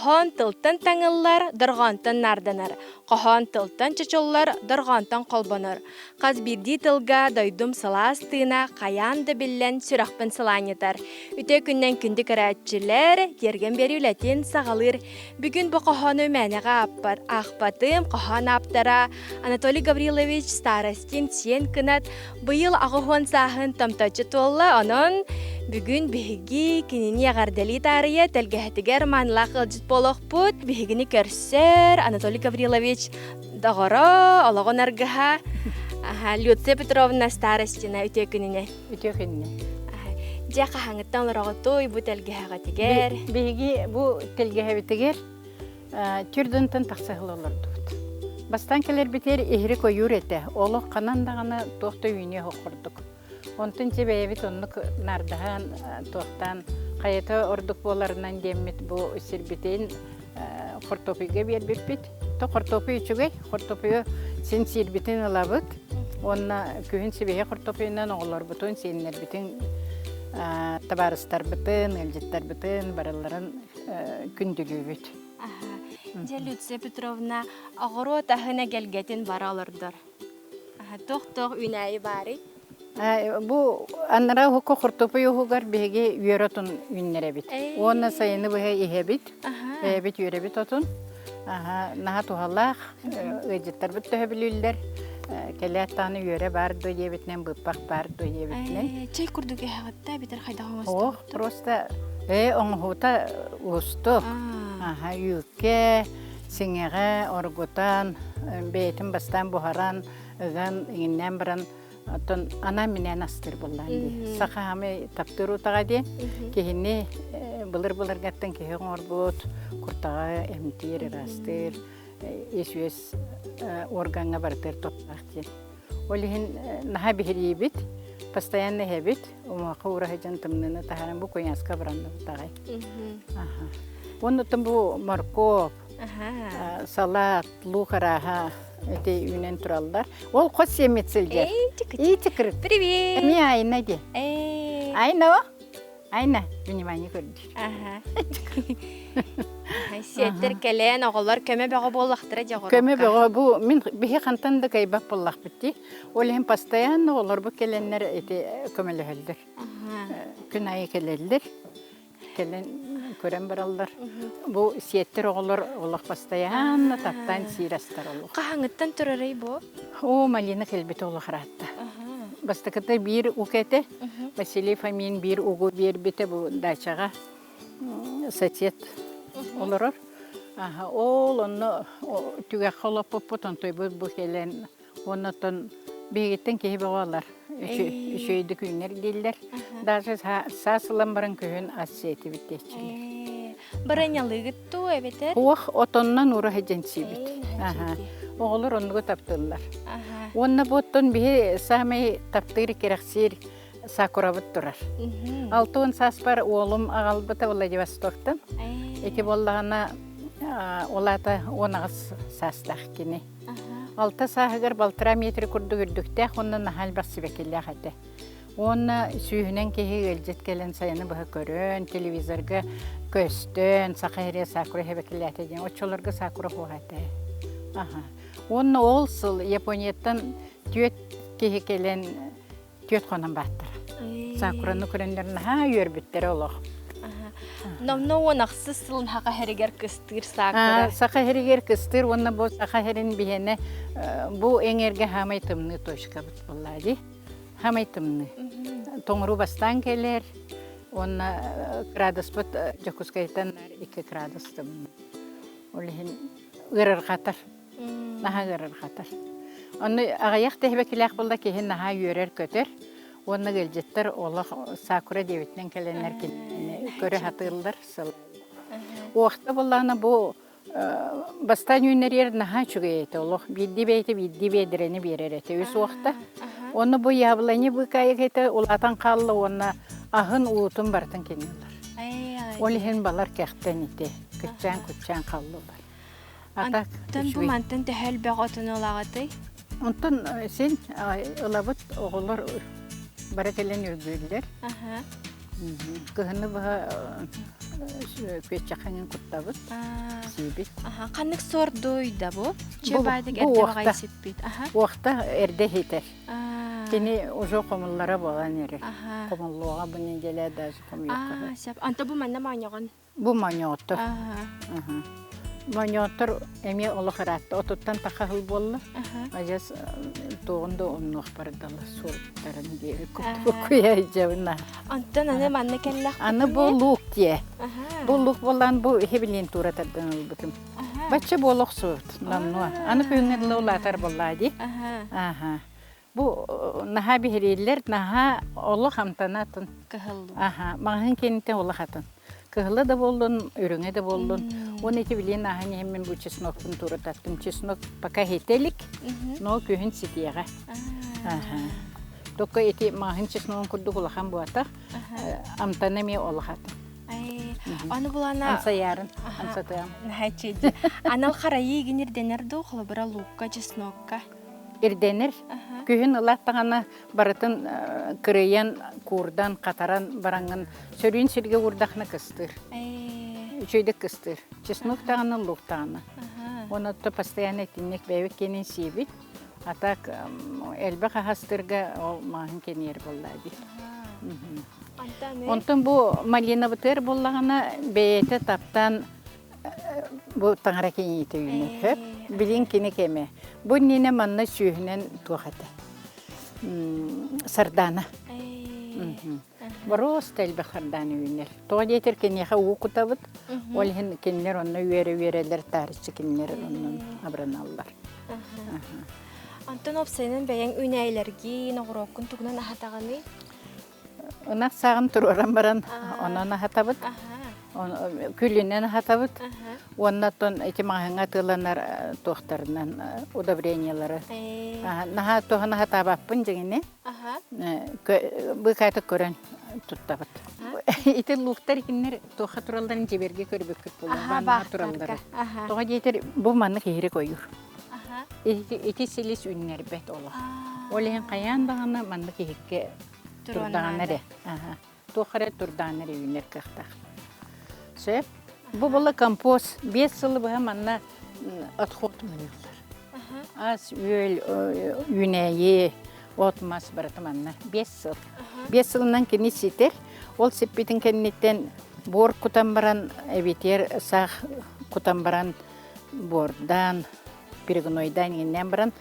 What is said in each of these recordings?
Qohon tıltın tangıllar, dırğantın nardanar. Qohon tıltın çıçollar, dırğantın kolbanır. Qaz birdi tılga doydum salastığına qayan da billen süraqpın salanyıtar. Üte künnen kündü kıratçılar, yergen beri ületin sağalır. Bugün bu qohonu mənağa aqpatım qohon aptara. Anatoly Gavrilovich Starostin sen kınat. Bıyıl ağıhon sahın tamtaçı tolla onun. Bugün bihigi kinini yağardali tariye telgehtiger manla qılcıt boloq put. Bihigini körser Anatoly Gavrilovich dağara alağın argaha. Lyudmila Petrovna Starostina üte künine. Үтө күнне. Jaqa hangıttan lorağıtoy bu telgehaga tiger. Биги бу телгеһебитигер түрдүнтен тахсыгыл олорду. Бастан келер битер эхри коюр эте. Олох канандаганы тохта үйне хокурдук. Онтун чебебит оннук нардахан тохтан кайта ордук боларынан деммит бу сирбитин кортопуйга бербит. То кортопуй үчүгөй, кортопуй сен сирбитин алабыт. Онна күн себеге кортопуйнан оголор бутун сеннер битин табарыстар бытын, элжеттер бытын, бараларын күндүлүүбүт. Lyudmila Petrovna ağırı tahına gelgetin baralırdır. Toq ünayı bari. Бу аннара хокко кортопуй хугар беге үйөрөтүн үннеребит. Онна сайыны беге ихебит. Бит үйөрөбит отун. Наха тухаллах, элжеттер бит төһөбүлүллер. Келеттаны үйөрө барды дебитнен быппак барды дебитнен. Чай курдук хагатта битер хайда хамас. Ох, просто оңхута устук. Юкке, сиңеге, оргутан, бейтин бастан бухаран, ыган иңнен баран отон ана менен астыр буллан ди. Саха хаме таптыру тагади, кехинне былыр гаттан кехен орбут, куртага эмтир растыр, эсүес органга бартыр топтактен. Олихин наха бихирибит, постоянно хебит, умака урахажан тымныны тахаран бу кояска баранда тагай. Оннутун бу морков, салат, лухараха эти үнен туралдар. Ол кос семетселдер. Итикир. Привет. Ми айна де. Айна. Айна, внимание көрдүр. Сеттер келен оголор көмө бөгө боллактыра жагор. Көмө бөгө бу мен бихи кантанда кайбак боллак битти. Ол hem постоянно олар бу келеннер эти көмөлөһөлдөр. Күн айы келелдер. Келен көрен баралдар. Бу сеттер оголор олак постоянно таптан сирастар олук. Кахаңыттан турарый бу? О, Малина келбет олук харатта. Бастакыта бир укете, Василий Фомин бир угу бир бите бу дачага сатет олорор. Ол онно түгә холоп потон той бу келен оннотон бегеттен кеһи балалар. Үшөйдү күннер дилдер. Даже сасылан баран күн ассети биттечилер. Баранялыгытту эбетер. Ох, отоннан ура хедженси бит. Оголор оннугу таптылар. Онна боттон бихи самай таптыры керексир сакурабыт турар. Алтын саспар оолум агалбыта Владивостоктан. Эти боллагана олата онагыс састах кини. Алта сахыгар балтыра метри курду үрдүктэ, онна нахал басыбекелле хате. Онна сүйүнен кеһи элжет келен сайыны быһы көрөн, телевизорга көстөн, сакайре сакура хебекеллете ден, очолорга сакура хугате. Онна олсыл Японияттан түйет кеһи келен түйет хонан баттыр. Сакураны көрөндөрүн үйөрбүттер олох. Намно онақсыз сылын хақа хәрігер кыстыр сақыры. Сақа хәрігер кыстыр, онна бұл сақа хәрін бейені бұл әңерге хамай тымны тошқа бұт болады. Хамай тымны. Тоңыру бастан келер, онна градус бұт жокускайтан 2 градус тымны. Олығын ғырыр қатар. Наға ғырыр қатар. Оны ағаяқ тәхбекіләқ бұлда кейін наға үйерер көтер. Оны гөлжеттер олық сакура дебетнен келенер көрі хатылдар сыл. Оқта болағына бұл бастан үйнер ер наға чүге еті олық. Бидді бейдірені берер еті өз оқта. Оны бұл ябыланы бұл кайық еті олатан қалы оны ағын уытын бартын кенелер. Олығын балар кәқтен еті. Күтчан қалы бар. Антын бұл мантын тәхәл бәғатын олағаты? Антын сен ұлабыт оғылар бара келен үргүйлер. Кыһыны баһа көччахаңын куттабыт. Сибит. Аха, каннык сордойда бу. Бу Чебайдык уақта. эрде багай сиппит. Аха. Уақта эрде хитер. А. Кини уже комуллара болан эре. Аха. Комуллуга бу неделе даже комуякка. Сап. Анта бу манна мааняган. Бу маньоттор. Аха. Маньоттор эме олохаратты. Отуттан тахахыл болла. Аха. Ажас тоғында оннух бардала сурттарын дери Аха. куя жабына. Анта наны манна келлах. Аны бу лук тие. Аха. Бу лук болан бу хебилин туратардан ылбытым. Аха. Бачча болок суут. Намнуа. Аны пүйүнгер лаулатар боллади. Аха. Аха. Бу наха бихириллер наха олох хамтанатын. Кахыллу. Аха. Мағын кенте олох атын. Кыһылы да болдун, үрүңе да болдун. Оны эти билен ахын хеммен бу чеснокпун турататтым. Чеснок пока хетелик, но күйін ситияға. Аха. Только эти мағын чесногын курду кулахан буатах, амтанами олохатын. Ай, аны булана Анса ярын, анса тыям. нахачеди. Анал харайы генерденер ду холобра лукка чеснокка. Ирденер, Аха. күйін ылаттағана барытын кырыян курдан, қатаран бараңын сөрін сірге урдақны кыстыр. Ай. Үшөйді кыстыр. Чеснок тағаны, лук тағаны. Аха. Оны то постоянно тиннек бәйбек кенен сибит. Атак элбе қағастырға ол мағын кенер болады. Анта не? Онтын бұл малина бұтыр болағына бәйеті таптан бұл таңыра кенеті үйіне хөп. Білін кені кеме. Бұл нені манна сүйінен туғады. Сардана. Ай. Бароста элбе сардана үйінер. Тоға детер кенеға уқытабыд. Ол кенелер онны үйері-үйерелер тарихчы кенелер онын абраналар. Антон опсайнын бәйен үнәйлерге нағыроккын тугынан ахатағаны? Унақ сағын тұроран баран онын ахатабыд. Күлінен ахатабыд. Оннаттон эти мағыңа тыланар тоқтарынан удобрениялары. Наха тоғын ахатабаппын жегіне. Бұл қайты көрін тұттабыд. Ити луқтар кеннер тоға туралдарын жеберге көрбек көт болу. Банға туралдары. Тоға дейтер бұл манны кейірі қойыр. Ити селес үннер бәт олы. Олеген қаян бағаны манны кейікке турдағанары. Тоқары турдағанары үннер қақтақ. Сөп, бұл болы композ. 5 сылы бұға манна отход мұнылар. Аз өл үнәйе отмас бараты манна. 5 сыл. 5 сылынан кені сетер. Ол сеппетін кеннеттен бор кутан баран, әбетер сақ кутан баран бордан, перегнойдан еннен баран,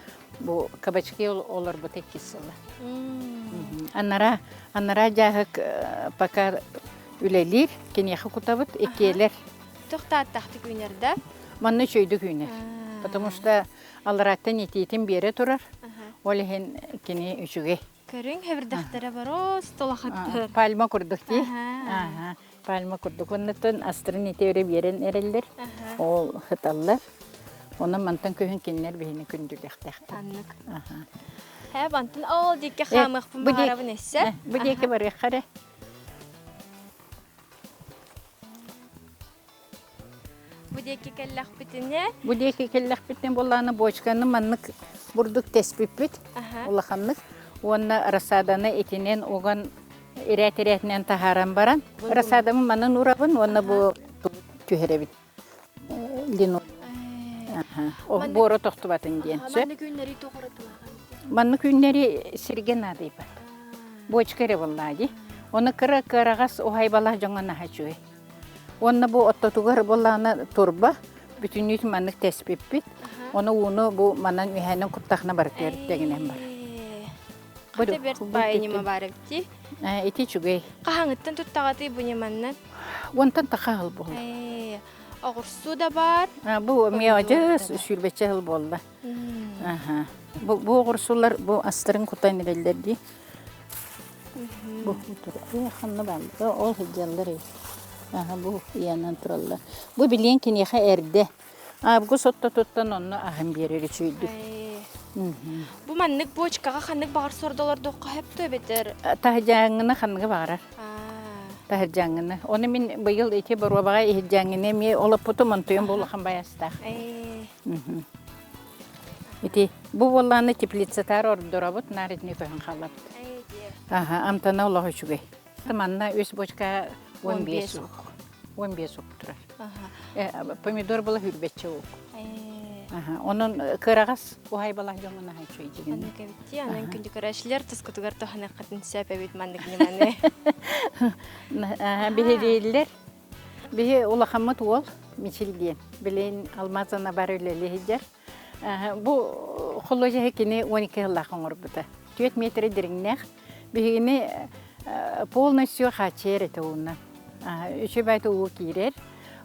бұл кабачки олар бұт 2 сылы. Аннара жағық пака үлелер, кенеқі кутабыт, екелер. Тоқтаттақты күнерді? Манны шөйді күнер. Потому что алыраттан етейтін бері тұрар. Олеген кене үшіге. Көрің, хәбірдақтары бар, о, столақаттыр. Пальма күрдік дей. Пальма күрдік. Оннатын астырын етеуре берен әрелдер. Ол хыталлар. Оны мантан көхін кенлер бейіні күнділіктәқті. Аннық. Әп, антын, ол дейке қамық бұн бағарабын әсі? Бұ дейке бар еққары. Бұ дейке кәлләқ бітіне? Бұ дейке кәлләқ бітіне болағаны бочқаны маннық бұрдық тәспіп біт. Олақанлық. Оны расаданы етінен оған ирәт-ирәтінен тахаран баран. Расадамы манын урабын, оны бұл түйеребін. Лину. Боры тоқты батын дейін. Манны күннері тоқыратылаған? Манны күннері сірген адый бар. Бочкары болады. Оны кыры-кырағас оғай бала жоңына хачуы. Оны бұл оттатуғар болағына турба. Бүтін үйті маннық тәспіп біт. Оны уны бұл манан үйәнің құттақына бар көрдігінен бар. Қаты берт байынема барыбти? Эти чугай. Қағаңыттан тұттағаты бұнеманнан? Онтан тақағыл болды. Ағырсу да бар? Бұл мияжыз сүлбетчі ғыл болды. Бұл ағырсулар бұл астырын құтайын ерелдерді. Бұл қанны балды. Ол хиджалдар ей. Бұл иянан тұралдар. Бұл білген кенеға әрді. Бұл сотта тұттан оны ағын берері сөйді. Бұ маннық бочкаға қаннық бағар сордалар доққа әпті бетер? Тахыжаңыны қанығы бағарар. Тахыжаңыны. Оны мен бұйыл ете бұруа баға ехіжаңыны ме олап бұты мұнтуын болуған баястақ. Бұ болағаны теплицетар ордыра бұд, наритіне көйін қалап. Амтана олағы үшіге. Манна өз бочка 15 ұқ. 15 октурар. Ага. Помидор бала хүрбетче ок. Э, Onun kırağız uhay bala jomuna hay çoy digin. Аны кебитти, анан күндү көрөчлөр тускутугар тохана катын сәпәбит мандык немане. Бihediler. Bihi ulaqammat ol miçildiyen. Bileyin almazana bar öyle hicer. Bu xoloja hekini 12 yıllaqın urbuta. 4 metre dirinnek. Bihini полностью хачер это уна. Üçü bayta uğu kirer.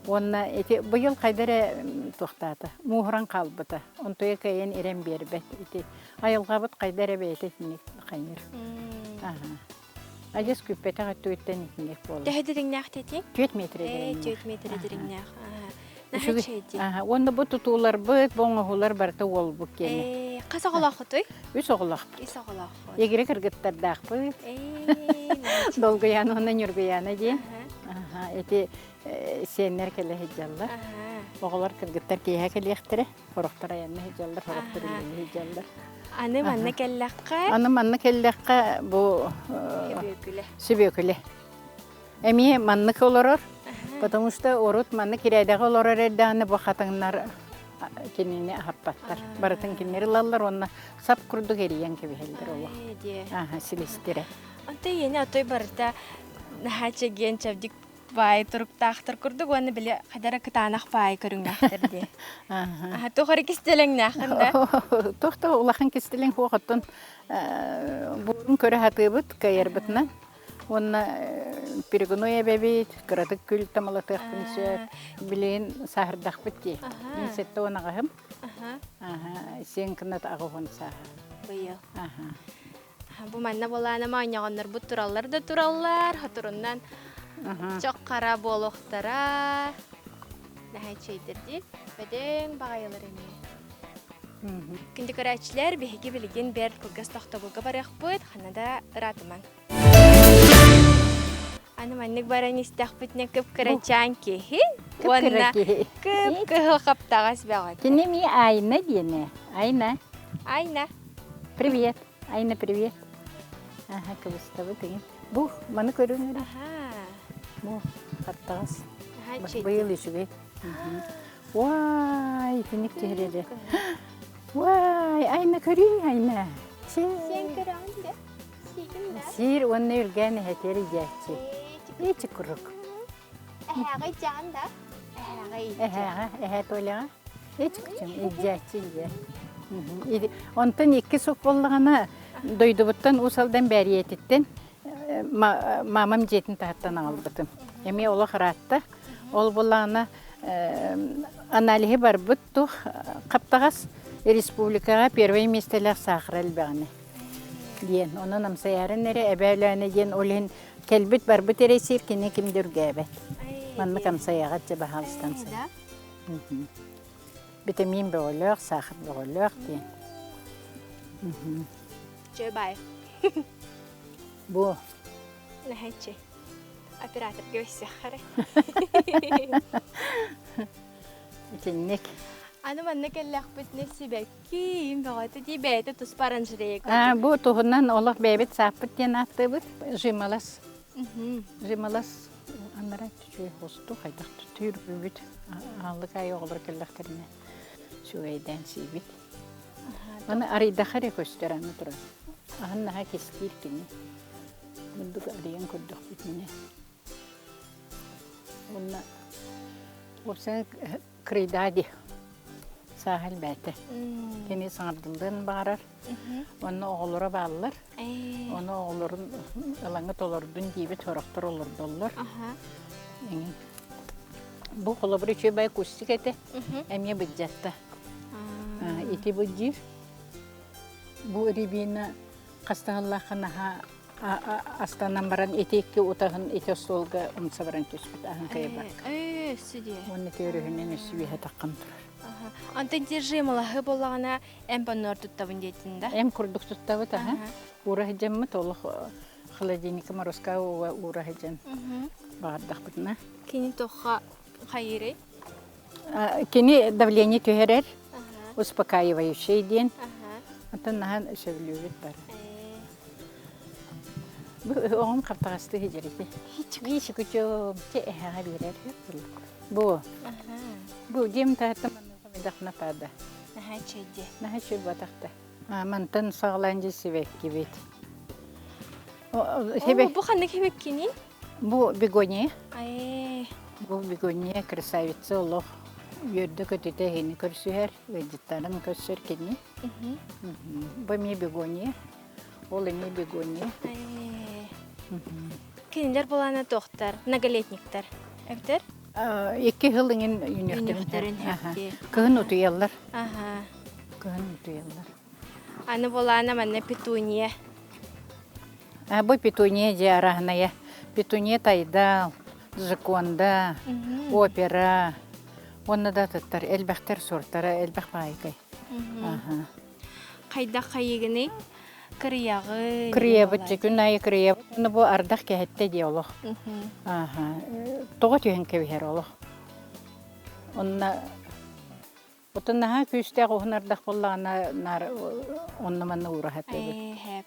Onna bu yıl kaydara toxtata. Muhran qalbıta. Ontoya kayan irem berbet. Ayılğabıt kaydara beytetini qayır. Ajız küppete qattuetten itnek boldu. Дәһәдереңнәк тетин? 4 metre dirinnek. 4 метр дереңнәк. Şugi- Нәһәчәйди. Onda bu tutular bıt, boğular barta ol bu kene. Касагалах той? Üç oğlak. Исагалах. Egre kırgıttar dağ bıt. Dolgu yanı ondan yürgü yanı diye. Eti senler kele hecallar. Oğlar kırgıttar keyhe kele ektere. Horuktara yanı hecallar, horuktara yanı hecallar. Аны манна келләккә. Anım anna kellekka bu Бөкүле. süböküle. Emiye manlık olurur. Потому что орут манны кирәдәге олорор эрдәне бу хатыннар кенене хаппаттар. Барытын киннәр лаллар онна сап курду гериен кеби хелдер ола. Ди. Силистире. Анта яне атой барта нахача ген чавдик бай турук тахтар курдук аны биле кадара кытанах бай көрүңнәхтер ди. То хори кистелеңнәх хында. Тохта улахан кистелен хугаттан бурун көрә хатыбыт кайырбытна. Онна перегоноя бебит, кыратык күл тамалатык пинсе, билен сахырдак битти. Мен сетте онагым. Сен кынат агыгын сахыр. Быйыл. Бу манна болана маñагыннар бу тураллар да тураллар, хатуруннан чок кара болохтара. Нәһәчәйдер ди. Бәдәң багайлар эми. Күндү көрәчләр беһиге билген бер кылгас тохтобулга барак бут, ханада ратыман. Аны маннык баран истәхбитне күп көрәчән кеһи. Онна күп кыһыл каптагас бәгат. Кене ми Айна диене. Айна. Айна. Привет. Айна, привет. Кыбыстабы деген. Бу, маны көрүңөр. Бу, каттагас. Быйыл ишүгө. Вай, тиник тиреде. Вай, Айна көрүң, Айна. Сен көрәңдә. Сир онны үргәне хәтери җәчи. Ничек курык? Әһәгә җанда. Әһә тойлага. Ничек чын җәчи җә. Онтан ике сук булганы дойдубуттан усалдан бәриетиттен мамам жетин тахаттан албытым. Эми ола харатта. Ол буланы анализи бар бутту каптагас республикага первое местелер сахрал бәгәне. Диен, onun amsaярын нере әбәләне диен олен келбит бар бу тересир кине кимдер гәбәт. Манны камсаягат җаба халстансы. Витамин бөлөк, сахар бөлөк диен. Җәбай. Бу Нәһәчә. Оператор гөйсә хәре. Тинник. Аны манна келләк битне сибәки, бәгате ди бәйте тус паранҗрек. Бу туһуннан Аллах бәбит сапыт диен аттыбыт. Жималас. Жималас аннара чүй хосту хайдак түр бүт. Аллык ай оглар келләктерне. Шуйдан сибит. Аны арыйда харе көстөрәне тура. Анна ха кескир кини. Бундук арыян көрдүк битне. Онна Опсан крыйдади. Sahil bәте. Кене саңардылдан барар. Оны оғылыра балылар. Оны оғылырын ылаңы толырдың дейбі төріқтір олырдылар. Бұл қолы бір үші бай көстік әті. Әме бүджетті. Еті бүджір. Бұл ребені қастағылақын астанан баран етекке отағын еті столға ұмса баран төспіт. Ағын қайы барқ. Оны төрігінен үсі бейі таққым тұрар. Антын держималаһы боллагана эмпаннор туттабын дейтинда. Эм курдук туттабы та. Ура хәҗәмме толык холодильникка морозка ура хәҗәм. Бардак битне. Кини тоха хайры. Кини давление төһәрер. Успокаивающий ден. Антын наһан шевлюет бар. Bu oğum kaptağıstı hicreti. Hiç küçüğüm. Çeğe birer. Bu. Aha. Bu diyem tahtım anasını dakna pada. Aha çeydi. Naha çür batakta. Amantan sağlancı sivek gibi. Oo, bu kandık hebek kinin? Bu begonya. Ay. Bu begonya krasavitsa Allah. Yurda kötüde hini körsüher. Vegetarım körsür kini. Bu mi begonya. Ol mi begonya. Ay. Kinler bolana doktor, nagalетниктер. Evder? 2 yılın yünüktürün. Yünüktürün hepti. Kığın utuyallar. Aha. Kığın utuyallar. Anı bolana manne petunia. Bu petunia jarahная. Petunia tayda, законда, опера. Onu da tutar. Elbəkter sortara, elbək baykay. Kayda kayıgını kırıyağı. Kırıyabıt, çekün ayı kırıyabıt. Onu bu ardaq kəhətdə deyolıq. Toğa tüyən keviher olıq. Otun naha küstə qoğunardaq bollağına onu manna uğrahat edir. Hep.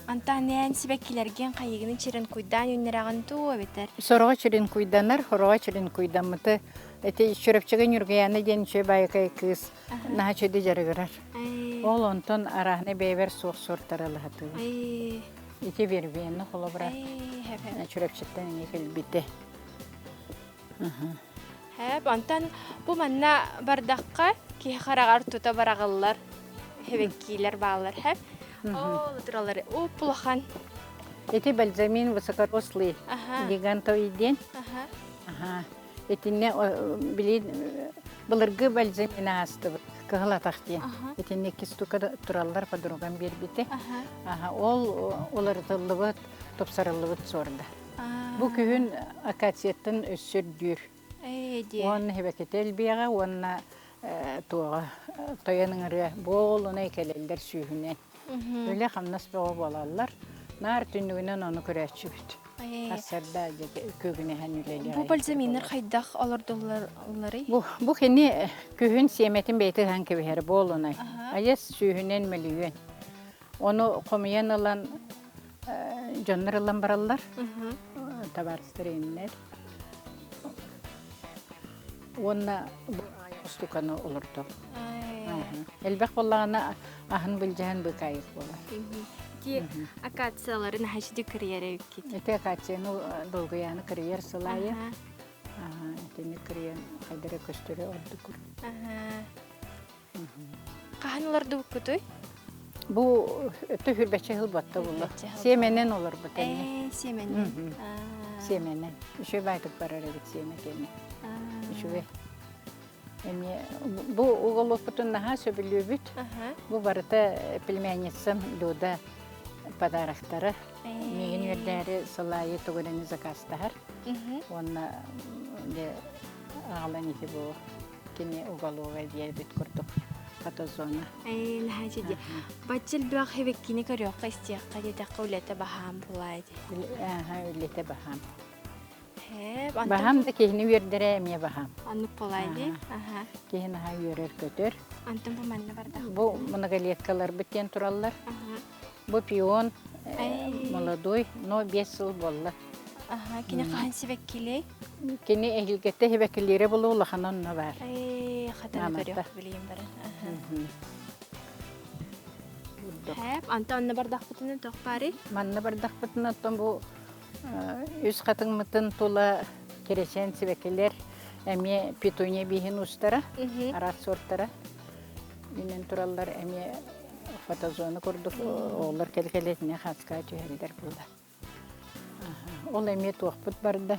Antanen sibekkilergen kayıgını çirin kuydan yünlerağın tuğu beter. Sorağa çirin kuydanar, horoğa çirin kuydanmıtı. Eti şüröpçügün yürgeyana den çöy baykay kız. Naha çöydü jarıgırar. Ol onton arahne beyver soğuk sortaralı hatı. İki bir biyenli kolu bırak. Çüröpçükten ekil bitti. Hep antan bu manna bardakka ki xaragar tuta baragıllar. Hebekkiler bağlar hep. O duraları o pulahan. Eti balzamin высокорослый гигантоиден. Etine bilin bılırgı balzamina astı. Kıhla taxtiye. Etine kistuka turallar padrogan bir biti. Olar tıllıbıt, topsarıllıbıt sorda. Bu kühün akasiyetten össürdür. Onun hebeketel biyaga, onun tuğa toyanıngırı bol ona ekelelder sühünen. Öyle hamnas bağı balarlar. Nar tünnüğünden onu küreçübüt. Asarda kögüne hanüleler. Bu balzaminler kaydak alırdıları? Bu heni kühün siyemetin beyti hangi bir her bol ona. Ayas sühünen melüyen. Onu komiyen alan canlar alan barallar. Tabarstırınlar. Ona bu ayaküstükanı olurdu. Elbək bollağına ahın bileceğin bir kayık bolar. Ki akatsaların haşidi kariyere yükket. Ete akatsiyonu dolguyanı kariyer sılayı. Etini kariyer haydara köstürü oldu kur. Kahanılar da bu kutuy? Bu öte hürbeçe hıl battı bunlar. Semenen olur bu tane. Semenen. Semenen. Şu baytık barar edik semekeni. Şu ve. Bu uğuluk bütün daha söbülüyor büt. Bu barıda pilmeniyetsem luda padarakları. Megen yerleri salayı tuğuranı zakastahar. Ona de ağlan iti bu. Kini uğuluğa diye büt kurduk. Patozona. Nahaca diye. Bacıl bir hebekkini karıyor. Kayıstiyakka diye kavlete baham bulaydı. Öylete baham. Hep. Baham da kehini verdiremiye baham. Anlık bulaydı. Kehini ha yörer götür. Antam bu manna bardak. Bu monogaletkalar biten turallar. Bu piyon, молодой, но 5 yıl bolla. Kine kahan sibekkili? Kini ehilgette hebekilere bulu ulahan onunla var. Xatan karıyor bileyim barın. Hep. Anta anna bardak bütünü toqpari? Manna bardak bütünü bu üst katın mıtın tula kereçen sibekiler. Emi pitunya bihin ustara, arat sortara. Binen turallar emi fotozonu kurduk. Oğullar kelkeletine xaska tühelder bulda. Ol emi tuğput barda.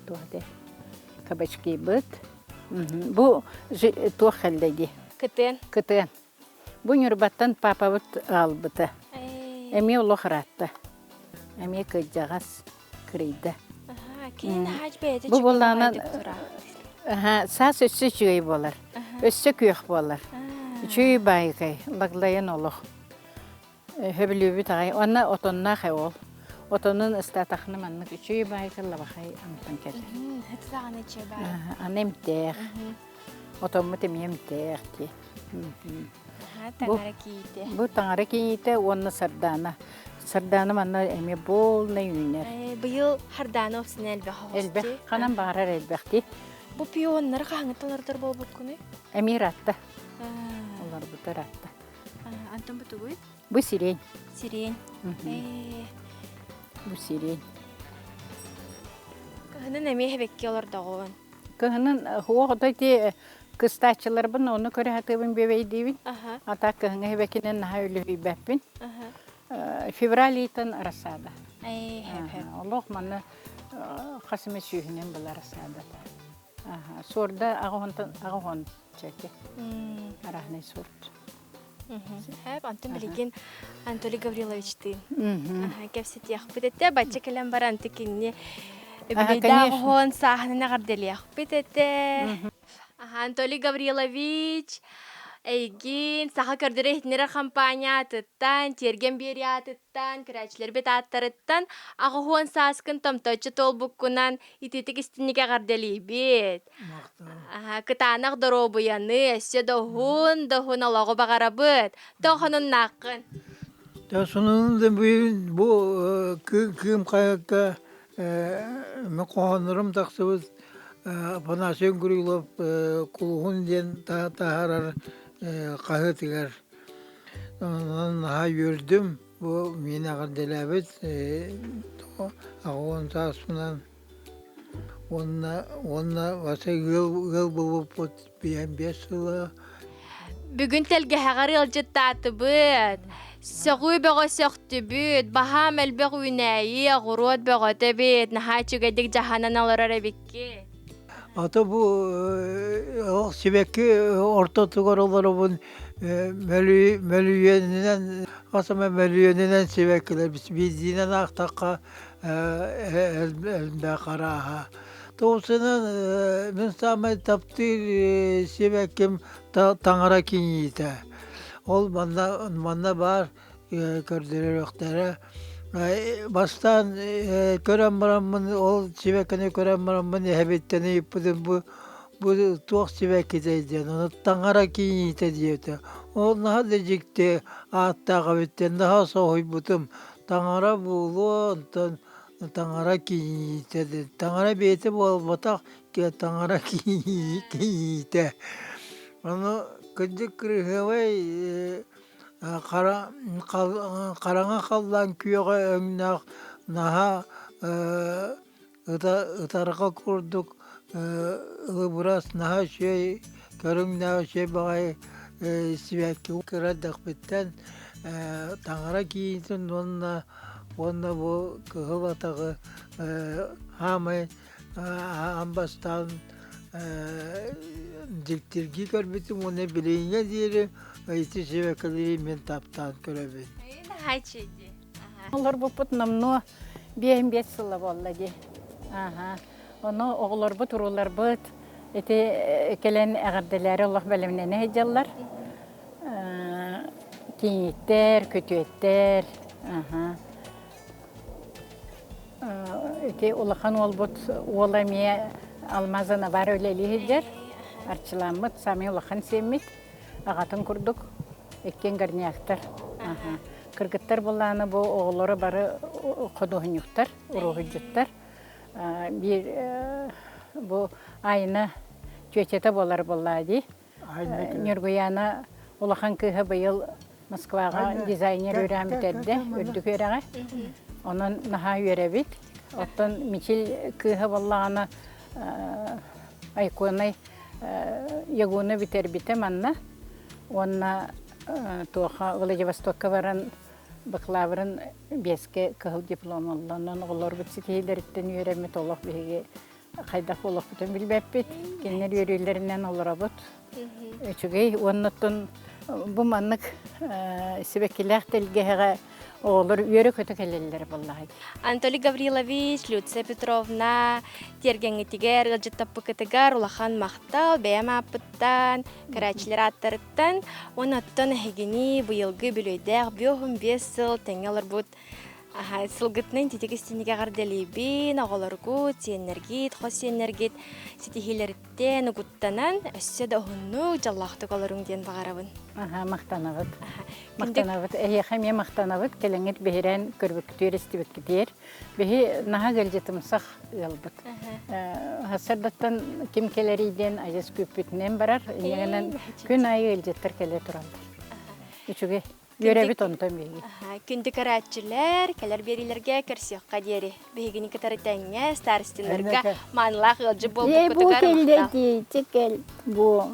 Tuğde. Kabaçki bıt. Bu tuğ haldaydı. Kıtın? Kıtın. Bu nürbattan papa bıt al bıtı. Emi ulu xırattı. Emi kıcağız kırıydı. Bu bollağına sas össü çüğü bolar. Össü kүйük bolar. Çüğü baygay, laglayan oluq. Höbülübü tağay, ona otonuna xay ol. Otonun ıstataqını manlık çüğü baygayla baxay amtan kelir. Hıtı dağını çüğü baygay. Annem teğ. Otomu temiyem teğ ki. Таңара киите. Бу таңара кийите онна сардана. Сардана манна эме болна үйнер. Быйыл харданы опсын элбе хогости. Элбек канан барар элбекти. Бу пионнар хаңыталардар болбук күнү. Эмиратта. Олар бутаратта. Антон бутугуй. Бу сирень. Сирень. Бу сирень. Кыһынын эми хебекке олордогон. Кыһынын хуоготойти кыстачыларбын оны көрәтебин бебейдибин. Ата кыһыңа хебекинен наха үлүбәппин. Февралитен арасада. Олох маны хасыме сүйүнен бұл арасада. Сорда ағон чеки. Арахнай сорт. Хэп Антон билеген Анатолий Гавриловичтин. Кепсет яхпыт этте бача келен бар антикинне. Бейда ағон сахнына гардели яхпыт этте. Анатолий Гаврилович Эйгин, саха көрдірі етінері компания атыттан, терген бері атыттан, кірәчілер бет аттарыттан, ағуын саскын томточы толбуккунан итетік істінеге ғардели бет. Кытанақ дұру бұяны, әссе доғын алағы бағара бұд. Тоғынын нақын. Сонun da bu kım kayakta mekhanırım taksıbız panasyon kurulup kuluğun den taharar kahıtıgar. Ondan ha gördüm bu mine kardelabet ağın tasından onna vasa gıl bulup biyen besila. Бүгін телге хағар елжетті аты бұд. Соғуй бәғі соқты бұд. Бағам әлбәқ үйнәйі, ғұрот бәғіті бұд. Наға чүгәдік жаханан алыр әрәбекке. Ata bu sebekki orta tugarlarımın melüyeninden asama melüyeninden sebekkiler bizdiğinden aktakka elbette karaha. Doğusunun ben sana taptı sebekkim tangara kinyite. Ol bana var gördüler oklara. Baştan gören baramın ol sebekini gören baramın hebetteni yapıdım bu tuğ sebekideydi. Onu tangara kinyite diyordu. O daha diyecekti hatta kabetten daha soğuy butum. Tangara bulu tangara kinyite dedi. Tangara beti bol batak ki tangara kinyite. Onu kıcık kırıhıvay Karanga kaldan küyoga öngnak naha ıtarıqa kurduk ılıbıras naha körün naha bağay sivekki kıradak bitten tangara kiyintin onna bu kıhıl atağı hamay ambastan diktirgi görbetim onu bileyinge diyelim. Эти sebekleri men taptan körebe. Наға чейді. Олар бұпыт намну бейін бет сылы болды. Оны оғылар бұт, ұрулар бұт. Эти келен әғірделері Аллах бәлімнен әйджалар. Кенеттер, көтеттер. Эти олақан ол бұт, ола ме алмазына бар өлелі әйджер. Арчыламыт, сами олақан семмет. Ағатын күрдік, еккен гарнияқтар. Кыргыттар боланы бұл оғылары бары қодуғынюқтар, ұрығы Bir bu ayını çöçete bolar bolladı. Nürgüyana olakan kıha bayıl Moskvaga dizayner öğrenmedi, ördük öğreğe. Onun naha öğrebit. Ottan miçil kıha bollağına aykonay yagunu biter bitemanna. Onna toğa Vladivostok'a varan baklavırın beske kıhıl diplom olanın oğullar bitsikeyleritten öğrenmet olaq bege kaydak olaq bütün bilbepbet. Kenler yörüylerinden olara bot. Çünkü onundan bu manlık sebekiler telgehe oğullar yörü kötü kelleler vallahi. Анатолий Гаврилович, Люция Петровна, тергеңетигер, ылжыттаппыкытыгар, улахан мақтал, бәйәм апыттан, кәрәчілер аттарыттан, онаттан әгені бұйылғы бүлөйдәк 5-5 сыл тәңелер бұд Сылгытнын титигистинеге гарделибин, оголоргу, тиеннергит, хосиеннергит, ситихилерттен угуттанан, өссө да ohunnu жаллахты колорун ден багарабын. Мақтанабыт. Мақтанабыт. Эйхаме мақтанабыт. Келеңет бехерен көрбүктүр истибит китер. Бехи наха гэлжетимсах ялбыт. Хасардаттан ким келериден ажас көпүтнен барар. Егенен күн айы гэлжеттер келе туралдар. Үчүге Görevit ondan beri. Күнді карачылар, кәлер берилерге көрсөкка дери. Бегини кытарытаңа, старостинлерге манлах ылжы болдық Бу келде ди, текел бу.